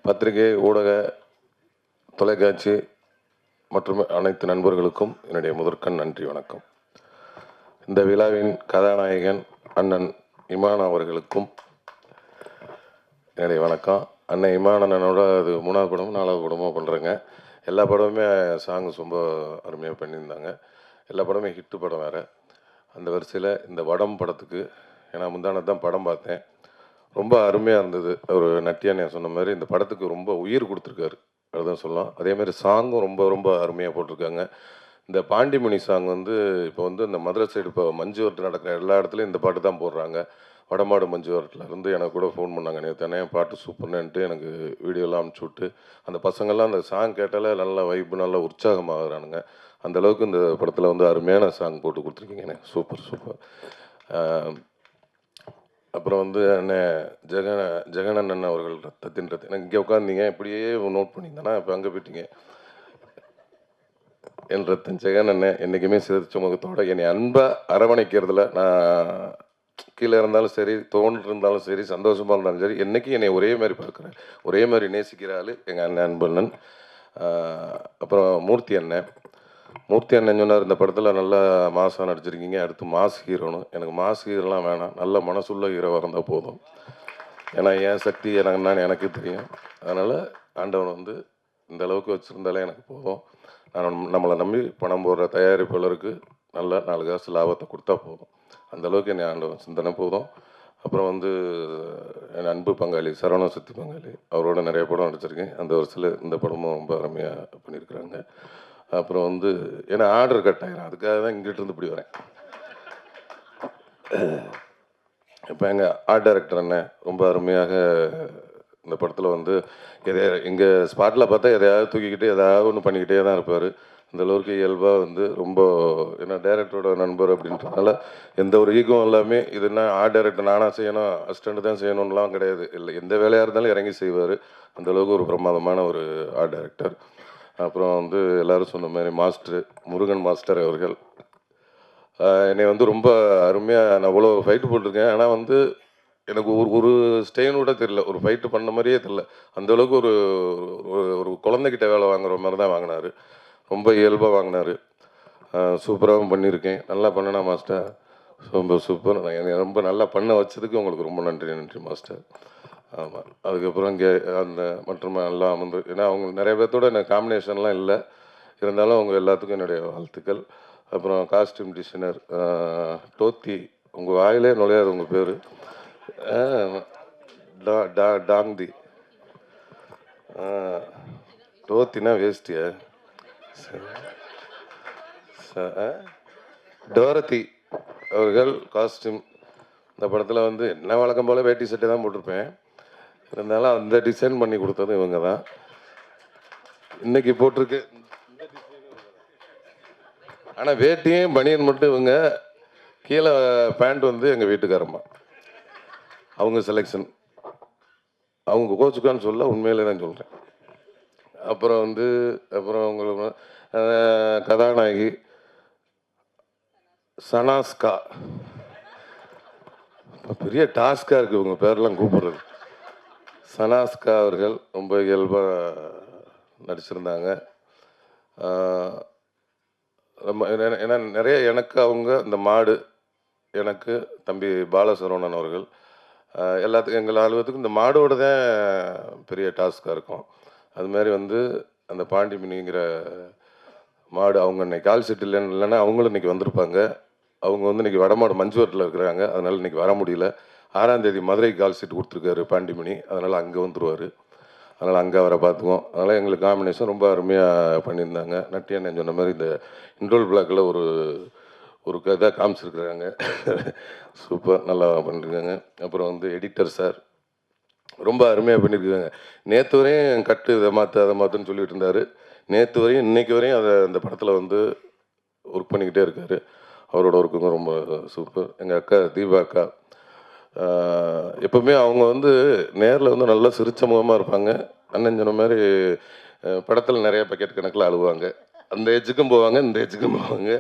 பத்திரிகை, ஊடக, தொலைக்காட்சி மற்றும் அனைத்து நண்பர்களுக்கும் என்னுடைய முதற்கண் நன்றி வணக்கம். இந்த விழாவின் கதாநாயகன் அண்ணன் இமான் அவர்களுக்கும் என்னுடைய வணக்கம். அண்ணன் இமான் அண்ணனோட அது 3வது படமும் 4வது படமும் பண்ணுறேங்க. எல்லா படமுமே சாங்ஸ் ரொம்ப அருமையாக பண்ணியிருந்தாங்க. எல்லா படமே ஹிட்டு படம் வேறு. அந்த வரிசையில் இந்த வடம் படத்துக்கு ஏன்னா முந்தானது தான் படம் பார்த்தேன். ரொம்ப அருமையாக இருந்தது. ஒரு நட்டியானே சொன்ன மாதிரி இந்த படத்துக்கு ரொம்ப உயிர் கொடுத்துருக்காரு, அதுதான் சொல்லலாம். அதேமாதிரி சாங்கும் ரொம்ப ரொம்ப அருமையாக போட்டிருக்காங்க. இந்த பாண்டிமணி சாங் வந்து இப்போ வந்து இந்த மதுரை சைடு இப்போ மஞ்சு வரட்டு நடக்கிற எல்லா இடத்துலையும் இந்த பாட்டு தான் போடுறாங்க. வடமாடு மஞ்சு வரட்டிலேருந்து எனக்கு கூட ஃபோன் பண்ணாங்க, நேற்று பாட்டு சூப்பர்னுன்ட்டு எனக்கு வீடியோலாம் அனுப்பிச்சி விட்டு, அந்த பசங்கள்லாம் அந்த சாங் கேட்டாலே நல்லா வைப்பு, நல்லா உற்சாகமாகறானுங்க. அந்தளவுக்கு இந்த படத்தில் வந்து அருமையான சாங் போட்டு கொடுத்துருக்கீங்க. Super super. அப்புறம் வந்து அண்ணன் ஜெகன் அண்ணன் அவர்கள் ரத்தத்தின் எனக்கு இங்கே உட்காந்தீங்க, இப்படியே நோட் பண்ணியிருந்தேன்னா இப்போ அங்கே போயிட்டீங்க. என் ரத்தன் ஜெகன் அண்ணன் என்றைக்குமே சிரிச்ச முகத்தோடு என்னை அன்பாக அரவணைக்கிறதுல, நான் கீழே இருந்தாலும் சரி, தோன்று இருந்தாலும் சரி, சந்தோஷமாக இருந்தாலும் சரி, என்றைக்கும் என்னை ஒரே மாதிரி பார்க்குறேன், ஒரே மாதிரி நேசிக்கிற ஆள் எங்கள் அண்ணன் அன்பண்ணன். அப்புறம் மூர்த்தி அண்ணன் சொன்னார், இந்த படத்தில் நல்லா மாசாக நடிச்சிருக்கீங்க, அடுத்து மாஸ் ஹீரோன்னு. எனக்கு மாஸ் ஹீரோலாம் வேணாம், நல்ல மனசுள்ள ஹீரோவாக இருந்தால் போதும். ஏன்னா என் சக்தி எனக்கு என்னன்னு எனக்கு தெரியும். அதனால் ஆண்டவன் வந்து இந்த அளவுக்கு வச்சுருந்தாலே எனக்கு போதும். நம்மளை நம்பி பணம் போடுற தயாரிப்பாளருக்கு நல்லா 4 காசு லாபத்தை கொடுத்தா போதும். அந்தளவுக்கு என்னை ஆண்டவன் சிந்தனை போதும். அப்புறம் வந்து என் அன்பு பங்காளி சரவண சக்தி பங்காளி, அவரோட நிறைய படம் நடிச்சிருக்கேன். அந்த வருஷத்தில் இந்த படமும் ரொம்ப அருமையாக பண்ணியிருக்கிறாங்க. அப்புறம் வந்து ஏன்னா ஆர்டர் கட் ஆகிரும், அதுக்காக தான் இங்கிட்டிருந்து இப்படி வரேன். இப்போ எங்கள் ஆர்ட் டைரக்டர் அண்ணன் ரொம்ப அருமையாக இந்த படத்தில் வந்து எங்கே ஸ்பாட்டில் பார்த்தா எதையாவது தூக்கிக்கிட்டு எதாவது ஒன்று பண்ணிக்கிட்டே தான் இருப்பார். அந்த அளவுக்கு இயல்பாக வந்து ரொம்ப ஏன்னா டைரக்டரோட நண்பர் அப்படின்றதுனால எந்த ஒரு ஈகம் எல்லாமே இது என்ன ஆர்ட் டைரக்டர் நானாக செய்யணும், அசிஸ்டண்ட் தான் செய்யணும்லாம் கிடையாது. இல்லை, எந்த வேலையாக இருந்தாலும் இறங்கி செய்வார். அந்தளவுக்கு ஒரு பிரமாதமான ஒரு ஆர்ட் டைரக்டர். அப்புறம் வந்து எல்லோரும் சொன்ன மாதிரி மாஸ்டர் முருகன் மாஸ்டர் அவர்கள் என்னை வந்து ரொம்ப அருமையாக, நான் அவ்வளோ ஃபைட்டு போட்டிருக்கேன். ஆனால் வந்து எனக்கு ஒரு ஸ்டெயின் கூட தெரியல, ஒரு ஃபைட்டு பண்ண மாதிரியே தெரியல. அந்தளவுக்கு ஒரு ஒரு குழந்தைகிட்ட வேலை வாங்குற மாதிரி தான் வாங்கினார். ரொம்ப இயல்பாக வாங்கினார். சூப்பராகவும் பண்ணியிருக்கேன். நல்லா பண்ணனா மாஸ்டர்? ரொம்ப சூப்பர். என்னை ரொம்ப நல்லா பண்ண வச்சதுக்கு உங்களுக்கு ரொம்ப நன்றி மாஸ்டர். ஆமாம். அதுக்கப்புறம் இங்கே அந்த மற்றும் எல்லாம் வந்து ஏன்னா அவங்க நிறைய பேர்த்தோட எனக்கு காம்பினேஷன்லாம் இல்லை, இருந்தாலும் அவங்க எல்லாத்துக்கும் என்னுடைய வாழ்த்துக்கள். அப்புறம் காஸ்டியூம் டிசைனர் டோத்தி, உங்கள் வாயிலே நுழையாது உங்கள் பேர், டாங்தி. டோத்தினா வேஸ்டியா? டோரத்தி அவர்கள் காஸ்டியூம். இந்த படத்தில் வந்து என்ன வழக்கம் போல் வேட்டி சட்டை தான் போட்டிருப்பேன், இருந்தாலும் அந்த டிசைன் பண்ணி கொடுத்தது இவங்க தான். இன்னைக்கு போட்டிருக்கு ஆனால் வேட்டியும் பனியன் மட்டும் இவங்க, கீழே பேண்ட் வந்து எங்கள் வீட்டுக்காரம்மா, அவங்க செலெக்ஷன். அவங்க கோச்சுக்கான்னு சொல்ல, உண்மையிலே தான் சொல்கிறேன். அப்புறம் வந்து உங்களுக்கு கதாநாயகி சனாஸ்கா, பெரிய டாஸ்காக இருக்குது இவங்க பேரெல்லாம் கூப்பிடுறது. சனாஸ்கா அவர்கள் ரொம்ப இயல்பாக நடிச்சிருந்தாங்க. ஏன்னா நிறைய எனக்கு அவங்க இந்த மாடு, எனக்கு தம்பி பாலசரவணன் அவர்கள் எல்லாத்துக்கும் எங்கள் ஆளுவத்துக்கும் இந்த மாடோடு தான் பெரிய டாஸ்காக இருக்கும். அதுமாதிரி வந்து அந்த பாண்டிமணிங்கிற மாடு அவங்க இன்னைக்கு கால் செட் இல்லைன்னா அவங்களும் இன்றைக்கி வந்திருப்பாங்க. அவங்க வந்து இன்றைக்கி வடமாடு மஞ்சுவரத்தில் இருக்கிறாங்க, அதனால் இன்றைக்கி வர முடியல. 6ஆம் தேதி மதுரைக்கு கால் சீட்டு கொடுத்துருக்காரு பாண்டிமணி, அதனால் அங்கே வந்துடுவார். அதனால் அங்கே அவரை பார்த்துக்குவோம். அதனால் எங்களுக்கு காம்பினேஷன் ரொம்ப அருமையாக பண்ணியிருந்தாங்க. நட்டியானே சொன்ன மாதிரி இந்த இன்ட்ரோல் பிளாக்கில் ஒரு இதாக காமிச்சிருக்கிறாங்க. சூப்பர், நல்லா பண்ணியிருக்காங்க. அப்புறம் வந்து எடிட்டர் சார் ரொம்ப அருமையாக பண்ணியிருக்காங்க. நேற்று வரையும் கட்டு இதை மாற்று அதை மாற்றுன்னு சொல்லிட்டு இருந்தார். நேற்று வரையும் இன்றைக்கி வரையும் அந்த படத்தில் வந்து ஒர்க் பண்ணிக்கிட்டே இருக்கார். அவரோட ஒர்க்குங்க ரொம்ப சூப்பர். எங்கள் அக்கா தீபா அக்கா எப்போவுமே அவங்க வந்து நேரில் வந்து நல்லா சிரிச்ச முகமாக இருப்பாங்க. அண்ணன் சொன்ன மாதிரி படத்தில் நிறைய பக்கெட் கணக்கில் அழுவாங்க. அந்த ஏஜுக்கும் போவாங்க, இந்த ஏஜுக்கும் போவாங்க.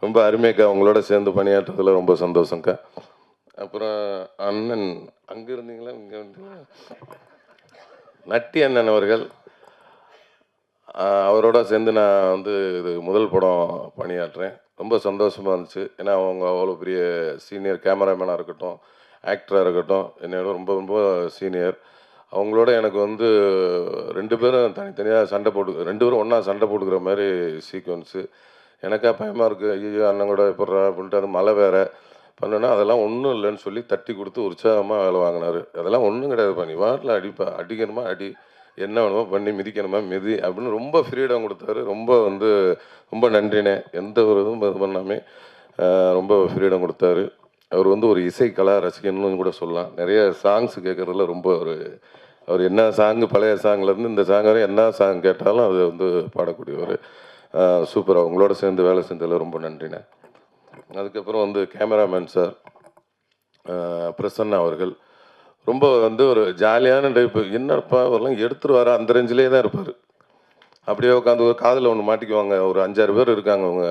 ரொம்ப அருமையாக்கா, அவங்களோட சேர்ந்து பணியாற்றுறதுல ரொம்ப சந்தோஷங்க்கா. அப்புறம் அண்ணன் அங்கே இருந்தீங்களா, இங்கே வந்தீங்களா? நட்டி அண்ணன் அவர்கள், அவரோட சேர்ந்து நான் வந்து இது முதல் படம் பணியாற்றுறேன். ரொம்ப சந்தோஷமா இருந்துச்சு. ஏன்னா, அவங்க அவ்வளோ பெரிய சீனியர் கேமராமேனா இருக்கட்டும், ஆக்டரா இருக்கட்டும், என்னையோட ரொம்ப ரொம்ப சீனியர். அவங்களோட எனக்கு வந்து 2 பேரும் தனித்தனியா சண்டை போட்டு 2 பேரும் ஒண்ணா சண்டை போட்டுக்கிற மாரி சீக்வென்ஸு. எனக்கா பயமா இருக்கு. ஐய்யய்யோ! அண்ணன் கூட எப்புட்றா அப்படின்ட்டு அது மழை வேற. பண்ணேன்னா, அதெல்லாம் ஒண்ணும் இல்லன்னு சொல்லி தட்டி குடுத்து உற்சாகமா வேலை வாங்குனாரு. அதெல்லாம் ஒண்ணும் கிடையாதுப்பா. நீ பாட்டுல அடிப்பா. அடிக்கணுமா அடி. என்ன வேணுமோ பண்ணி மிதிக்கணுமா மிதி அப்படின்னு ரொம்ப ஃப்ரீடம் குடுத்தாரு. ரொம்ப வந்து ரொம்ப நன்றிண்ணே. எந்த ஒரு இதுவும் இது பண்ணாமே ரொம்ப ஃப்ரீடம் குடுத்தாரு. அவர் வந்து ஒரு இசை கலா ரசிகன்னு கூட சொல்லலாம். நெறைய சாங்ஸ் கேட்கறதுல ரொம்ப அவர் என்ன சாங் பழைய சாங்லேருந்து இந்த சாங் வரை என்ன சாங் கேட்டாலும் அது வந்து பாடக்கூடியவர். சூப்பர். அவங்களோட சேர்ந்து வேலை செஞ்சதில் ரொம்ப நன்றிண்ணே. அதுக்கப்புறம் வந்து கேமராமேன் சார் பிரசன்னா அவர்கள் ரொம்ப வந்து ஒரு ஜாலியான டைப்பு. என்னப்பா அவரெல்லாம் எடுத்துருவாரா அந்த ரேஞ்சிலே தான் இருப்பார். அப்படியே உட்காந்து ஒரு காதில் ஒன்று மாட்டிக்குவாங்க. ஒரு 5-6 பேர் இருக்காங்க அவங்க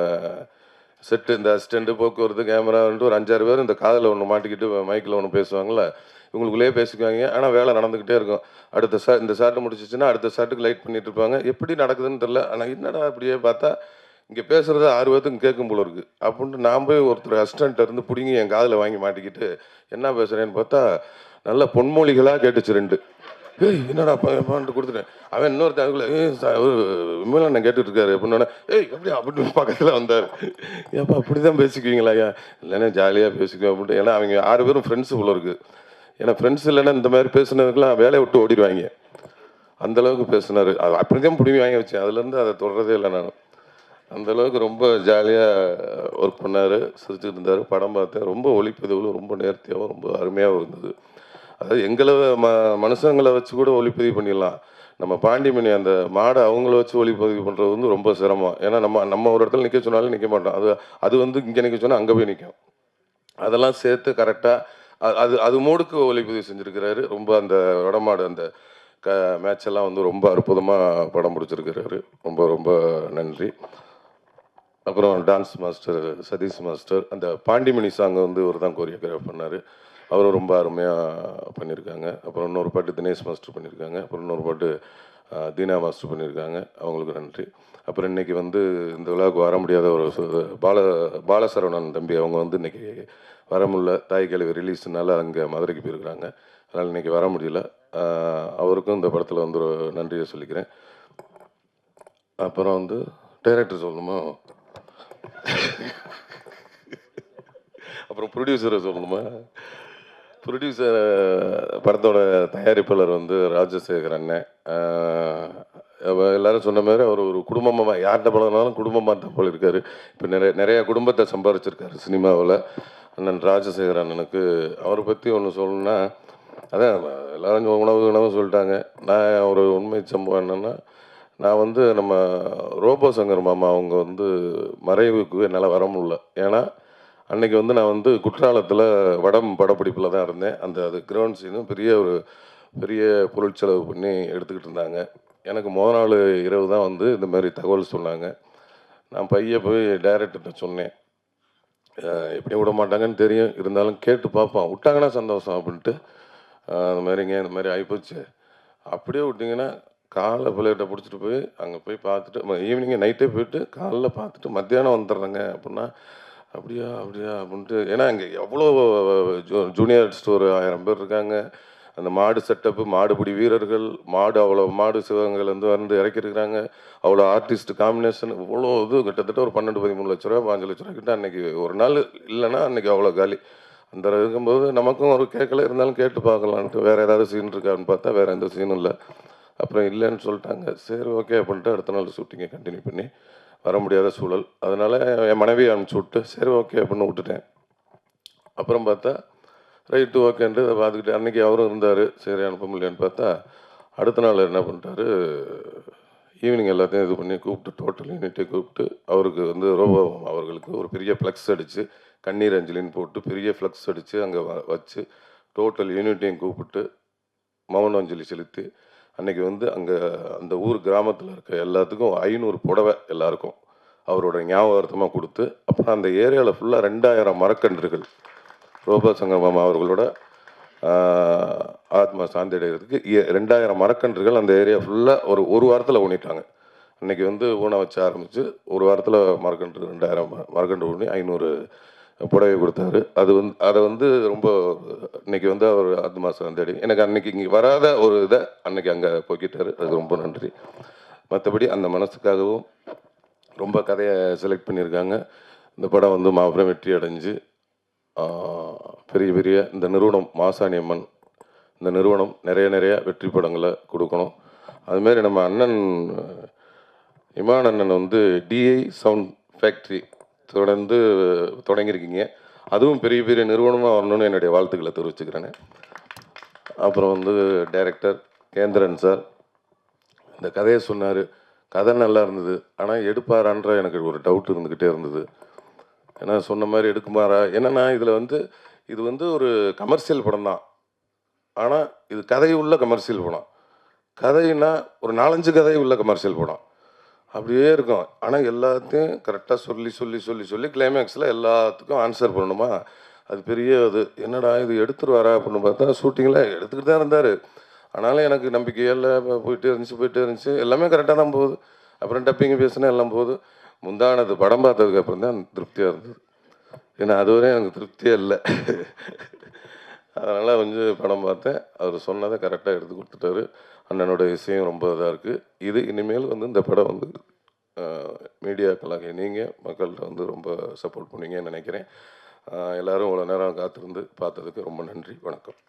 செட்டு. இந்த அசிஸ்டண்ட்டு, போக்குவரத்து, கேமரான்ட்டு ஒரு 5-6 பேர் இந்த காதில் ஒன்று மாட்டிக்கிட்டு மைக்கில் ஒன்று பேசுவாங்கள்ல, இவங்களுக்குள்ளேயே பேசிக்குவாங்க. ஆனால் வேலை நடந்துக்கிட்டே இருக்கும். அடுத்த இந்த ஷாட் முடிச்சிச்சுன்னா அடுத்த ஷாட்டுக்கு லைட் பண்ணிட்டு இருப்பாங்க. எப்படி நடக்குதுன்னு தெரில. ஆனால் என்னடா அப்படியே பார்த்தா இங்கே பேசுகிறது 6 பேர்த்துக்கும் கேட்கும் போல இருக்குது அப்படின்ட்டு நான் போய் ஒருத்தர் அசிஸ்டண்ட்டை இருந்து பிடுங்கி என் காதில் வாங்கி மாட்டிக்கிட்டு என்ன பேசுகிறேன்னு பார்த்தா நல்ல பொன்மொழிகளாக கேட்டுச்சு 2. ஏய் என்னடா பான்ட்டு கொடுத்துட்டேன். அவன் இன்னொருத்தன் அதுக்குள்ள விமலண்ணன் கேட்டுட்டு இருக்காரு அப்படின்னோடனே ஏய் அப்படியா அப்படின்னு பக்கத்தில் வந்தார். ஏப்பா அப்படி தான் பேசிக்குவீங்களா ஐயா? இல்லைன்னா ஜாலியாக பேசிக்குவேன் அப்படின்ட்டு. ஏன்னா அவங்க 6 பேரும் ஃப்ரெண்ட்ஸு போல இருக்குது. ஏன்னா ஃப்ரெண்ட்ஸ் இல்லைன்னா இந்த மாதிரி பேசுனதுக்கெல்லாம் வேலையை விட்டு ஓடிடுவாங்க. அந்தளவுக்கு பேசினார். அது அப்படி தான் பிடிங்கி வாங்கி வச்சேன். அதுலேருந்து அதை தொடரதே இல்லை நான். அந்தளவுக்கு ரொம்ப ஜாலியாக ஒர்க் பண்ணார். சிரிச்சுட்டு இருந்தார். படம் பார்த்தேன். ரொம்ப ஒளிப்பதிவுகளும் ரொம்ப நேர்த்தியாகவும் ரொம்ப அருமையாகவும் இருந்தது. அதாவது எங்களை மனுஷங்களை வச்சு கூட ஒளிப்பதிவு பண்ணிடலாம். நம்ம பாண்டிமணி அந்த மாடை அவங்கள வச்சு ஒளிப்பதிவு பண்ணுறது வந்து ரொம்ப சிரமம். ஏன்னா நம்ம ஒரு இடத்துல நிற்க சொன்னாலும் நிற்க மாட்டோம். அது வந்து இங்கே நிற்க சொன்னால் அங்கே போய் நிற்கும். அதெல்லாம் சேர்த்து கரெக்டாக அது மூடுக்கு ஒளிப்பதிவு செஞ்சுருக்கிறாரு. ரொம்ப அந்த வடமாடு அந்த மேட்ச் எல்லாம் வந்து ரொம்ப அற்புதமாக படம் பிடிச்சிருக்கிறாரு. ரொம்ப ரொம்ப நன்றி. அப்புறம் டான்ஸ் மாஸ்டர் சதீஷ் மாஸ்டர் அந்த பாண்டிமணி சாங்கை வந்து இவர் தான் கோரியோகிராஃப் பண்ணார். அவரும் ரொம்ப அருமையாக பண்ணியிருக்காங்க. அப்புறம் இன்னொரு பாட்டு தினேஷ் மாஸ்டர் பண்ணியிருக்காங்க. அப்புறம் இன்னொரு பாட்டு தீனா மாஸ்டர் பண்ணியிருக்காங்க. அவங்களுக்கு நன்றி. அப்புறம் இன்றைக்கி வந்து இந்த விழாவுக்கு வர முடியாத ஒரு பாலசரவணன் தம்பி அவங்க வந்து இன்றைக்கி வர முடியல. தாய் கேள்வி ரிலீஸ்னால அங்கே மதுரைக்கு போயிருக்கிறாங்க. அதனால் இன்றைக்கி வர முடியல. அவருக்கும் இந்த படத்தில் வந்து ஒரு நன்றியை சொல்லிக்கிறேன். அப்புறம் வந்து டைரக்டர் சொல்லணுமா? அப்புறம் ப்ரொடியூசரை சொல்லணுமா? ப்ரொடியூசர் படத்தோட தயாரிப்பாளர் வந்து ராஜசேகர் அண்ணன். எல்லாரும் சொன்ன மாதிரி அவர் ஒரு குடும்பமாக யார்கிட்ட பழகினாலும் குடும்பமாக தான் போல இருக்கார். இப்போ நிறைய குடும்பத்தை சம்பாரிச்சிருக்காரு சினிமாவில். அண்ணன் ராஜசேகர் அண்ணனுக்கு அவரை பற்றி ஒன்று சொல்லணுன்னா அதான் எல்லாரும் உணவு சொல்லிட்டாங்க. நான் ஒரு உண்மை சம்பவம் என்னென்னா நான் வந்து நம்ம ரோபோ சங்கர் மாமா அவங்க வந்து மறைவுக்கு என்னால் வர முடியல. ஏன்னா அன்றைக்கி வந்து நான் வந்து குற்றாலத்தில் வடம் படப்பிடிப்பில் தான் இருந்தேன். அது கிரவுண்ட் சீனும் பெரிய பொருட்செலவு பண்ணி எடுத்துக்கிட்டு இருந்தாங்க. எனக்கு நாள் இரவு தான் வந்து இந்த மாதிரி தகவல் சொன்னாங்க. நான் போய் டைரக்டர்கிட்ட சொன்னேன். எப்படியும் விட மாட்டாங்கன்னு தெரியும். இருந்தாலும் கேட்டு பார்ப்போம். விட்டாங்கன்னா சந்தோஷம் அப்படின்ட்டு அந்த மாதிரிங்க இந்த மாதிரி ஆகிப்போச்சு. அப்படியே விட்டிங்கன்னா காலைல பிள்ளைகிட்ட பிடிச்சிட்டு போய் அங்கே போய் பார்த்துட்டு ஈவினிங்கே நைட்டே போயிட்டு காலைல பார்த்துட்டு மத்தியானம் வந்துடுறேங்க அப்படின்னா அப்படியா அப்படின்ட்டு. ஏன்னா இங்கே எவ்வளோ ஜூனியர் ஆர்டிஸ்ட் ஒரு 1000 பேர் இருக்காங்க. அந்த மாடு செட்டப்பு, மாடுபிடி வீரர்கள், அவ்வளோ மாடு சிவகங்கையிலேருந்து வந்து இறக்கிருக்கிறாங்க. அவ்வளோ ஆர்டிஸ்ட் காம்பினேஷன் இவ்வளோ இது கிட்டத்தட்ட ஒரு 12-13 லட்ச ரூபா 5 லட்ச ரூபா கிட்ட அன்றைக்கி ஒரு நாள் இல்லைன்னா அன்றைக்கி அவ்வளோ காலி. அந்த இருக்கும்போது நமக்கும் ஒரு கேட்கல, இருந்தாலும் கேட்டு பார்க்கலான்ட்டு வேறு ஏதாவது சீன் இருக்கான்னு பார்த்தா வேறு எந்த சீனும் இல்லை. அப்புறம் இல்லைன்னு சொல்லிட்டாங்க. சரி ஓகே அப்படின்ட்டு அடுத்த நாள் ஷூட்டிங்கை கண்டினியூ பண்ணி வர முடியாத சூழல். அதனால் என் மனைவி அனுப்பிச்சி விட்டு சரி ஓகே அப்படின்னு விட்டுட்டேன். அப்புறம் பார்த்தா ரைட்டு ஓகேன்ட்டு அதை பார்த்துக்கிட்டு அன்றைக்கி அவரும் இருந்தார். சரி அனுப்ப முடியலன்னு பார்த்தா அடுத்த நாள் என்ன பண்ணிட்டாரு, ஈவினிங் எல்லாத்தையும் இது பண்ணி கூப்பிட்டு டோட்டல் யூனிட்டை கூப்பிட்டு அவருக்கு வந்து ரோபோ அவர்களுக்கு ஒரு பெரிய ஃப்ளக்ஸ் அடித்து கண்ணீர் அஞ்சலின்னு போட்டு பெரிய ஃப்ளக்ஸ் அடித்து அங்கே வச்சு டோட்டல் யூனிட்டையும் கூப்பிட்டு மௌன அஞ்சலி செலுத்தி அன்றைக்கி வந்து அங்கே அந்த ஊர் கிராமத்தில் இருக்க எல்லாத்துக்கும் 500 புடவை எல்லாருக்கும் அவரோட ஞாபகார்த்தமாக கொடுத்து அப்புறம் அந்த ஏரியாவில் ஃபுல்லாக 2000 மரக்கன்றுகள் ரோபோ சங்கர் மாமா அவர்களோட ஆத்மா சாந்தி அடைகிறதுக்கு 2000 மரக்கன்றுகள் அந்த ஏரியா ஃபுல்லாக ஒரு வாரத்தில் ஊனிட்டாங்க. அன்றைக்கி வந்து ஊன வச்சு ஆரம்பித்து ஒரு வாரத்தில் மரக்கன்று 2000 மரக்கன்று ஊனி 500 புடவை கொடுத்தாரு. அதை வந்து ரொம்ப இன்னைக்கு வந்து அவர் ஆத்மா சாந்தி எனக்கு அன்னைக்கு இங்கே வராத ஒரு இதை அன்னைக்கு அங்கே போக்கிட்டாரு. அதுக்கு ரொம்ப நன்றி. மற்றபடி அந்த மனசுக்காகவும் ரொம்ப கதையை செலக்ட் பண்ணியிருக்காங்க. இந்த படம் வந்து மாபெரும் வெற்றி அடைஞ்சு பெரிய பெரிய இந்த நிறுவனம் மாசாணி அம்மன் இந்த நிறுவனம் நிறைய வெற்றி படங்களை கொடுக்கணும். அதுமாரி நம்ம அண்ணன் இமான் அண்ணன் வந்து டிஐ சவுண்ட் ஃபேக்ட்ரி தொடர்ந்து தொடங்கியிருக்கீங்க. அதுவும் பெரிய பெரிய நிறுவனமாக வரணும்னு என்னுடைய வாழ்த்துக்களை தெரிவிச்சுக்கிறேன். அப்புறம் வந்து டைரக்டர் கேந்திரன் சார் இந்த கதையை சொன்னார். கதை நல்லா இருந்தது. ஆனால் எடுப்பாரான்ற எனக்கு ஒரு டவுட் இருந்துக்கிட்டே இருந்தது. ஏன்னா சொன்ன மாதிரி எடுக்குமாரா? என்னென்னா இதில் வந்து இது வந்து ஒரு கமர்ஷியல் படம் தான். ஆனால் இது கதை உள்ள கமர்ஷியல் படம். கதைன்னா ஒரு 4-5 கதை உள்ள கமர்ஷியல் படம். அப்படியே இருக்கும். ஆனால் எல்லாத்தையும் கரெக்டாக சொல்லி கிளைமேக்ஸில் எல்லாத்துக்கும் ஆன்சர் பண்ணணுமா? அது பெரிய இது. என்னடா இது எடுத்துருவாரா அப்படின்னு பார்த்தா ஷூட்டிங்கில் எடுத்துக்கிட்டு தான் இருந்தார். ஆனாலும் எனக்கு நம்பிக்கையில் போயிட்டே இருந்துச்சு. எல்லாமே கரெக்டாக தான் போகுது. அப்புறம் டப்பிங் பேசினா எல்லாம் போகுது. முந்தானது படம் பார்த்ததுக்கப்புறம் தான் திருப்தியாக இருந்தது. ஏன்னா அதுவரையும் எனக்கு திருப்தியே இல்லை. அதனால் வந்து படம் பார்த்தேன். அவர் சொன்னதை கரெக்டாக எடுத்து கொடுத்துட்டாரு. அண்ணனோட இசையும் ரொம்ப இதாக இருக்குது. இது இனிமேல் வந்து இந்த படம் வந்து மீடியாக்களாக நீங்கள் மக்கள்கிட்ட வந்து ரொம்ப சப்போர்ட் பண்ணுவீங்கன்னு நினைக்கிறேன். எல்லோரும் இவ்வளோ நேரம் காத்திருந்து பார்த்ததுக்கு ரொம்ப நன்றி. வணக்கம்.